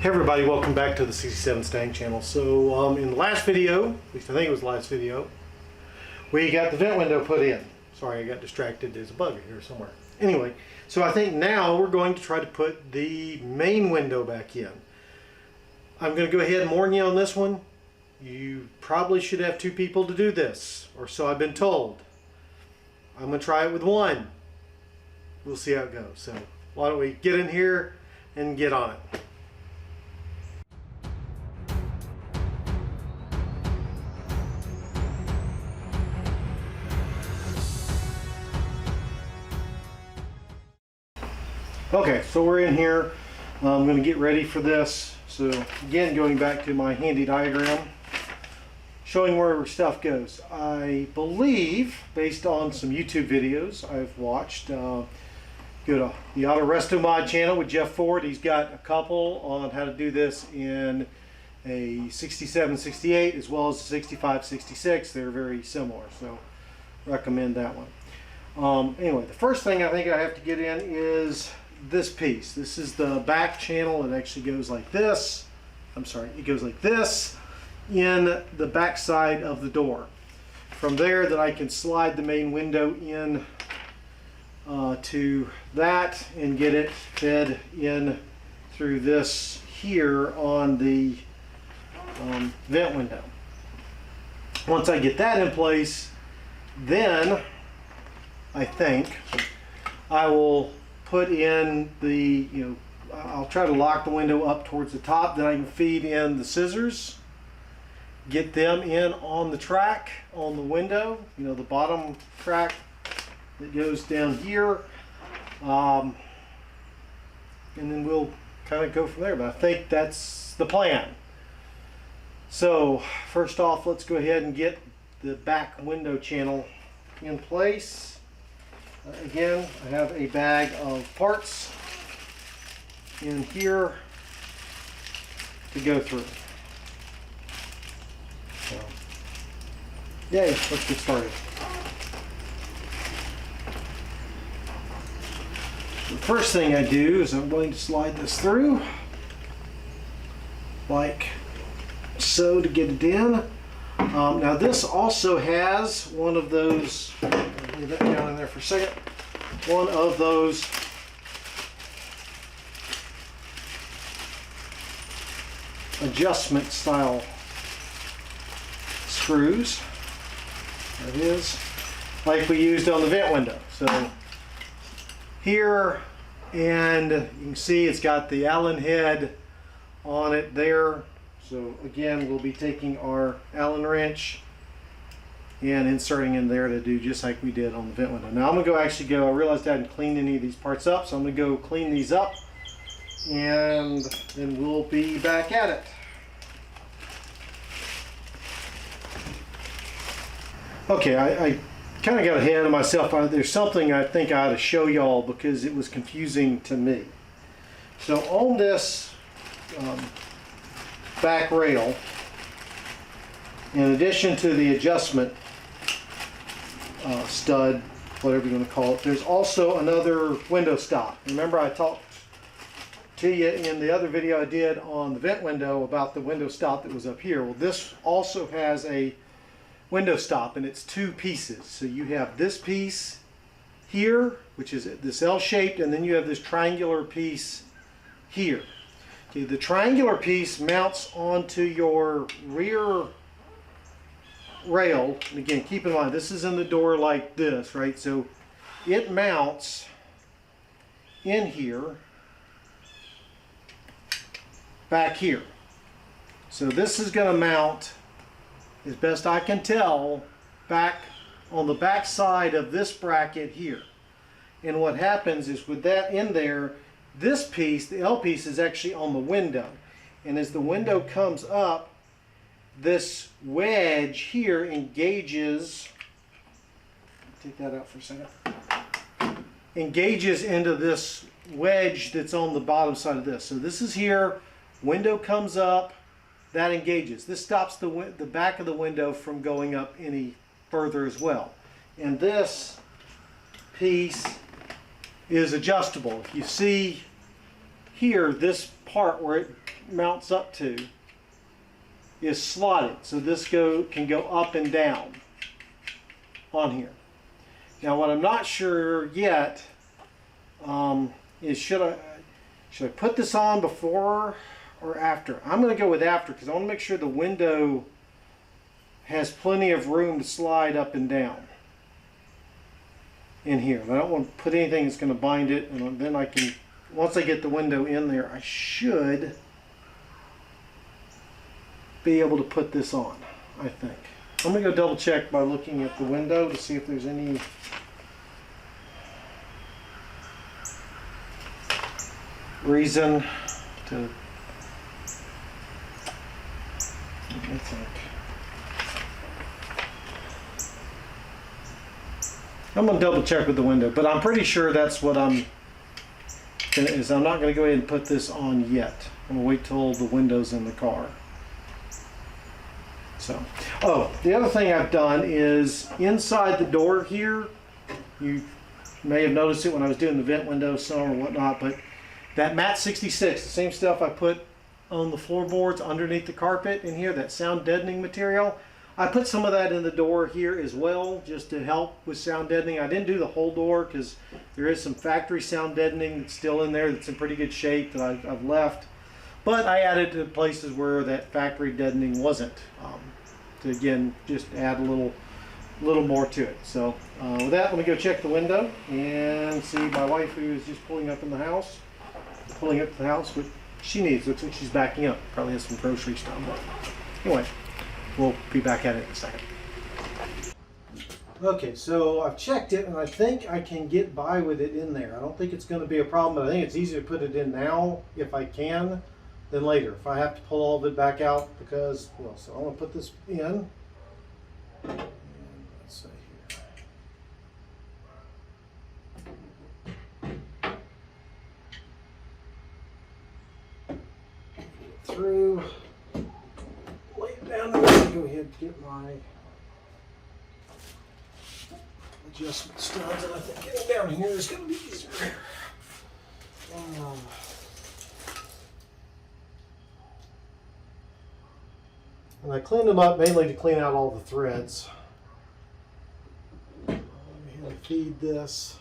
Hey everybody, welcome back to the 67 Stang channel. So in the last video, at least I think it was the last video, we got the vent window put in. Sorry, I got distracted. There's a bug here somewhere. Anyway, so I think now we're going to try to put the main window back in. I'm going to go ahead and warn you on this one. You probably should have two people to do this, or so I've been told. I'm going to try it with one. We'll see how it goes. So why don't we get in here and get on it. Okay, so we're in here. I'm going to get ready for this. So again, going back to my handy diagram, showing where stuff goes. I believe, based on some YouTube videos I've watched, go to the Auto Resto Mod channel with Jeff Ford. He's got a couple on how to do this in a 67-68 as well as a 65-66. They're very similar, so recommend that one. Anyway, the first thing I think I have to get in is this piece. This is the back channel. It actually goes like this. I'm sorry, it goes like this in the back side of the door. From there, that I can slide the main window in to that and get it fed in through this here on the vent window. Once I get that in place, then I think I will put in the, I'll try to lock the window up towards the top, then I can feed in the scissors, get them in on the track on the window, the bottom track that goes down here, and then we'll kind of go from there. But I think that's the plan. So first off, let's go ahead and get the back window channel in place. Again, I have a bag of parts in here to go through. So, yay, let's get started. The first thing I do is I'm going to slide this through like so to get it in. Now this also has one of those, leave that down in there for a second, one of those adjustment style screws. There it is, like we used on the vent window. So here, and you can see it's got the Allen head on it there. So again, we'll be taking our Allen wrench and inserting in there to do just like we did on the vent window. Now I'm going to I realized I hadn't cleaned any of these parts up, so I'm going to go clean these up and then we'll be back at it. Okay, I kind of got ahead of myself. There's something I think I ought to show y'all because it was confusing to me. So on this back rail, in addition to the adjustment stud, whatever you want to call it, there's also another window stop. Remember I talked to you in the other video I did on the vent window about the window stop that was up here. Well, this also has a window stop, and it's two pieces. So you have this piece here, which is this L-shaped, and then you have this triangular piece here. Okay, the triangular piece mounts onto your rear rail. And again, keep in mind, this is in the door like this, right? So it mounts in here, back here. So this is going to mount, as best I can tell, back on the back side of this bracket here. And what happens is with that in there, this piece, the L piece, is actually on the window. And as the window comes up, this wedge here engages, take that out for a second, engages into this wedge that's on the bottom side of this. So this is here, window comes up, that engages. This stops the back of the window from going up any further as well. And this piece is adjustable. If you see here, this part where it mounts up to is slotted, so this can go up and down on here. Now what I'm not sure yet is should I put this on before or after? I'm going to go with after because I want to make sure the window has plenty of room to slide up and down in here. I don't want to put anything that's going to bind it, and then I can, once I get the window in there, I should be able to put this on, I think. I'm going to go double check by looking at the window to see if there's any reason to, let me think. I'm going to double check with the window, but I'm pretty sure that's what I'm not going to go ahead and put this on yet. I'm going to wait till the window's in the car. So, oh, the other thing I've done is inside the door here, you may have noticed it when I was doing the vent window some or whatnot, but that Mat 66, the same stuff I put on the floorboards underneath the carpet in here, that sound deadening material, I put some of that in the door here as well, just to help with sound deadening. I didn't do the whole door because there is some factory sound deadening that's still in there that's in pretty good shape that I've left. But I added to places where that factory deadening wasn't, to again just add a little more to it. So with that, let me go check the window and see my wife, who is just pulling up to the house, what she needs. Looks like she's backing up. Probably has some groceries done. But anyway, we'll be back at it in a second. Okay, so I've checked it and I think I can get by with it in there. I don't think it's going to be a problem, but I think it's easier to put it in now if I can than later. If I have to pull all of it back out because, well, so I'm going to put this in. And let's see here. Through, lay it down, and then go ahead and get my adjustment studs, and I think getting down here is going to be easier. And I cleaned them up mainly to clean out all the threads. Let me feed this.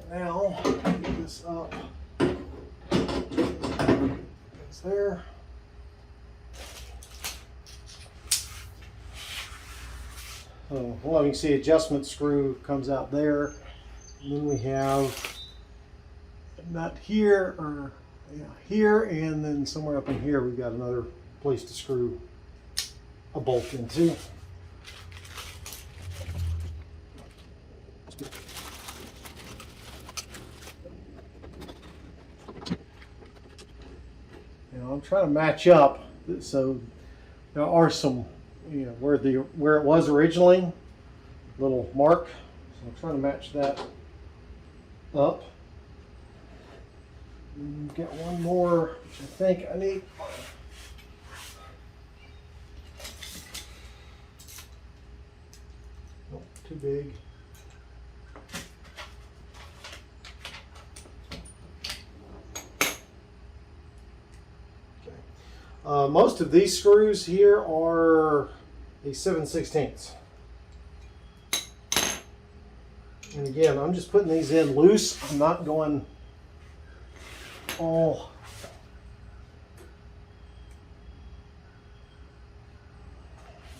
Now, get this up. It's there. So, well, you can see adjustment screw comes out there. And then we have a nut here, or yeah, here, and then somewhere up in here we've got another place to screw a bolt into. I'm trying to match up, so there are some, you know, where it was originally, little mark. So I'm trying to match that up. And get one more, which I think I need. Oh, too big. Most of these screws here are a 7/16. And again, I'm just putting these in loose. I'm not going all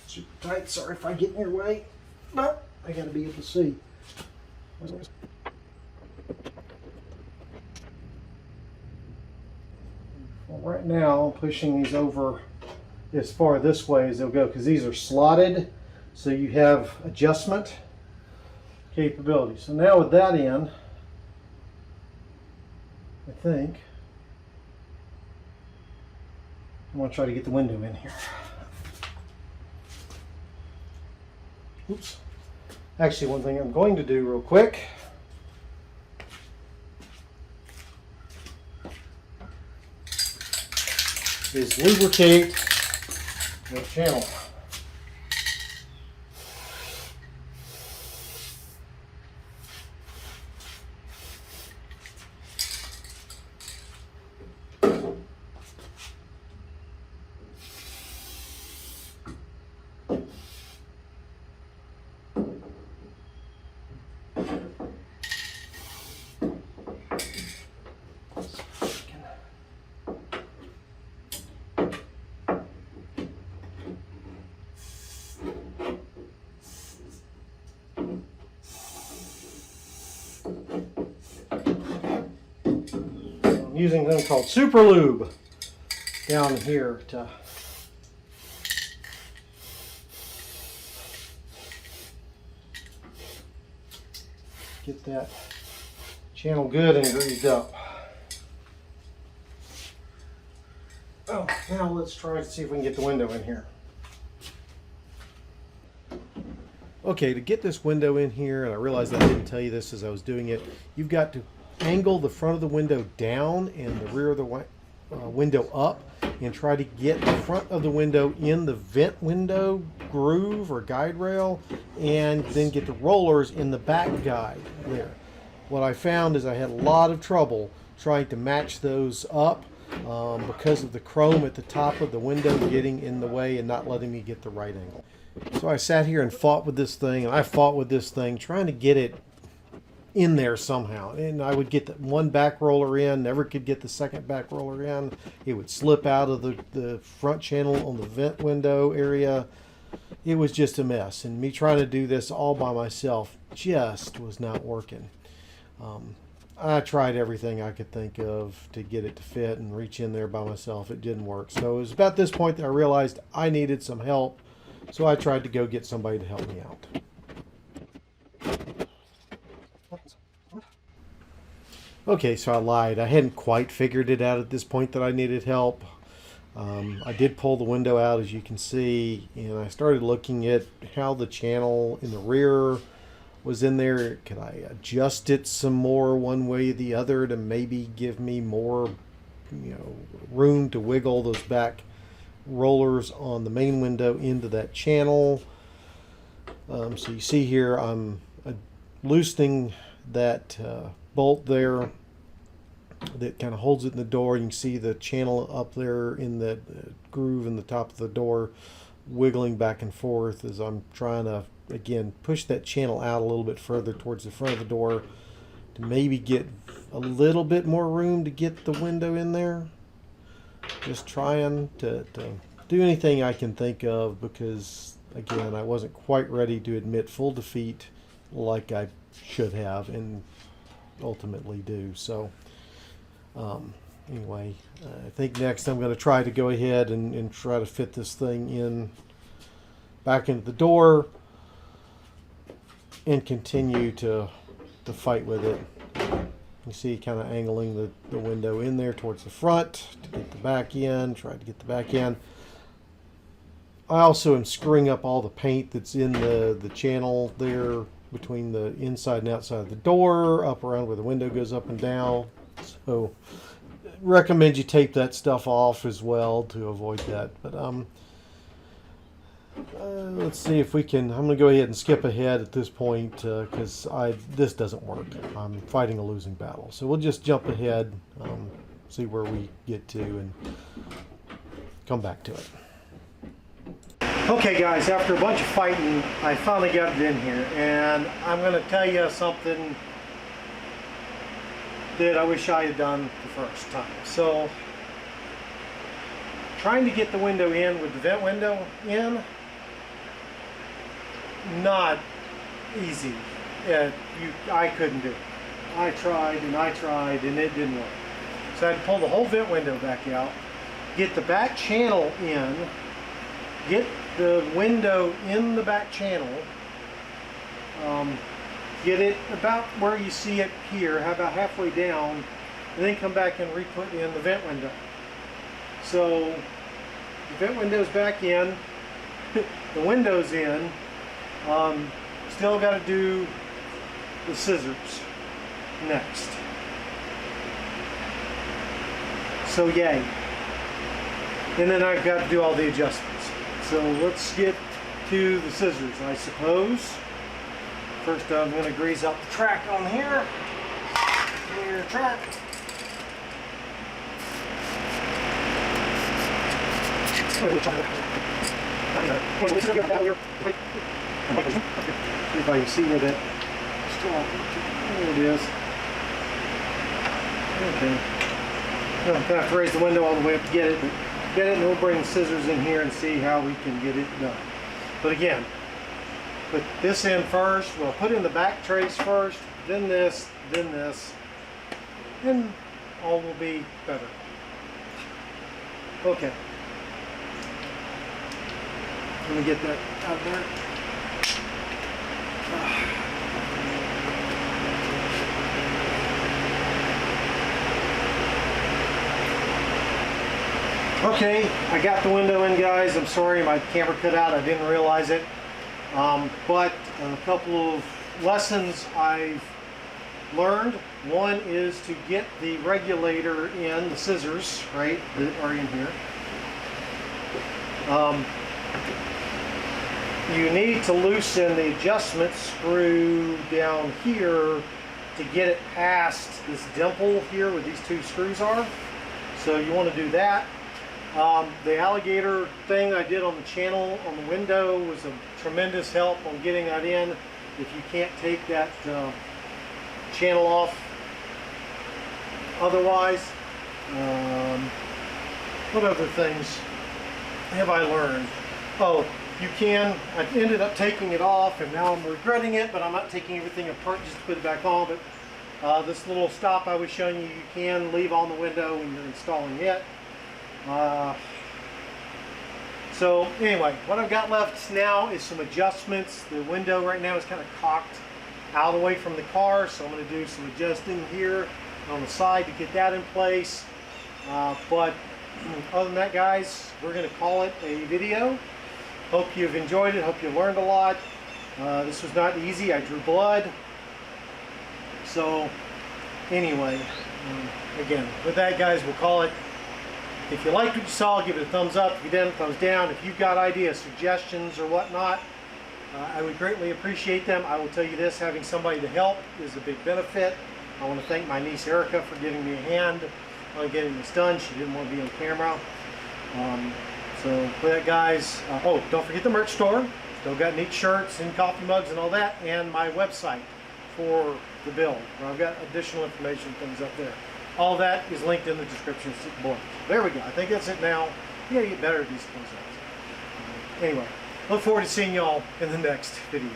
super tight. Sorry if I get in your way, but I gotta be able to see. Right now, I'm pushing these over as far this way as they'll go because these are slotted, so you have adjustment capability. So now with that in, I think I'm going to try to get the window in here. Oops. Actually, one thing I'm going to do real quick is lubricate the channel. I'm using something called Super Lube down here to get that channel good and greased up. Oh, now let's try to see if we can get the window in here. Okay, to get this window in here, and I realized I didn't tell you this as I was doing it, you've got to angle the front of the window down and the rear of the window up, and try to get the front of the window in the vent window groove or guide rail, and then get the rollers in the back guide there. What I found is I had a lot of trouble trying to match those up because of the chrome at the top of the window getting in the way and not letting me get the right angle. So I sat here and fought with this thing, and I fought with this thing trying to get it in there somehow. And I would get the one back roller in, never could get the second back roller in. It would slip out of the front channel on the vent window area. It was just a mess. And me trying to do this all by myself just was not working. I tried everything I could think of to get it to fit and reach in there by myself. It didn't work. So it was about this point that I realized I needed some help. So I tried to go get somebody to help me out. Okay, so I lied. I hadn't quite figured it out at this point that I needed help. I did pull the window out, as you can see, and I started looking at how the channel in the rear was in there. Could I adjust it some more one way or the other to maybe give me more, room to wiggle those back rollers on the main window into that channel? So you see here I'm loosening that bolt there that kind of holds it in the door. You can see the channel up there in the groove in the top of the door wiggling back and forth as I'm trying to, again, push that channel out a little bit further towards the front of the door to maybe get a little bit more room to get the window in there. Just trying to do anything I can think of, because again, I wasn't quite ready to admit full defeat like I should have and ultimately do. So anyway, I think next I'm going to try to go ahead and try to fit this thing in back into the door and continue to fight with it. You see, kind of angling the window in there towards the front to get the back in, try to get the back in. I also am screwing up all the paint that's in the channel there between the inside and outside of the door, up around where the window goes up and down. So recommend you tape that stuff off as well to avoid that. But let's see if we can. I'm going to go ahead and skip ahead at this point because this doesn't work. I'm fighting a losing battle. So we'll just jump ahead, see where we get to, and come back to it. Okay guys, after a bunch of fighting, I finally got it in here, and I'm going to tell you something that I wish I had done the first time. So, trying to get the window in with the vent window in, not easy. I couldn't do it. I tried and it didn't work. So I had to pull the whole vent window back out, get the back channel in, get the window in the back channel, get it about where you see it here, about halfway down, and then come back and re-put in the vent window. So the vent window's back in, the window's in, still got to do the scissors next. So yay. And then I've got to do all the adjustments. So let's get to the scissors, I suppose. First I'm going to grease out the track on here. Clear track. See if I can see where that straw. There it is. Okay. I'm going to have to raise the window all the way up to get it. And we'll bring the scissors in here and see how we can get it done. But again, put this in first. We'll put in the back trace first, then this, and all will be better. Okay. Let me get that out there. Okay, I got the window in, guys. I'm sorry my camera cut out. I didn't realize it. But a couple of lessons I've learned. One is to get the regulator in, the scissors, right, that are in here. You need to loosen the adjustment screw down here to get it past this dimple here where these two screws are. So you want to do that. The alligator thing I did on the channel on the window was a tremendous help on getting that in. If you can't take that channel off otherwise. What other things have I learned? Oh, you can, I ended up taking it off and now I'm regretting it, but I'm not taking everything apart just to put it back on. But this little stop I was showing you, you can leave on the window when you're installing it. So anyway, what I've got left now is some adjustments. The window right now is kind of cocked out of the way from the car, so I'm going to do some adjusting here on the side to get that in place. But other than that, guys, we're going to call it a video. Hope you've enjoyed it. Hope you learned a lot. This was not easy. I drew blood. So anyway, again, with that, guys, we'll call it. If you liked what you saw, give it a thumbs up. If you didn't, thumbs down. If you've got ideas, suggestions, or whatnot, I would greatly appreciate them. I will tell you this, having somebody to help is a big benefit. I want to thank my niece Erica for giving me a hand on getting this done. She didn't want to be on camera. So with that, guys, oh, don't forget the merch store. Still got neat shirts and coffee mugs and all that, and my website for the build, where I've got additional information, things up there. All that is linked in the description below. There we go. I think that's it now. You gotta get better at these close-ups. Anyway, look forward to seeing y'all in the next video.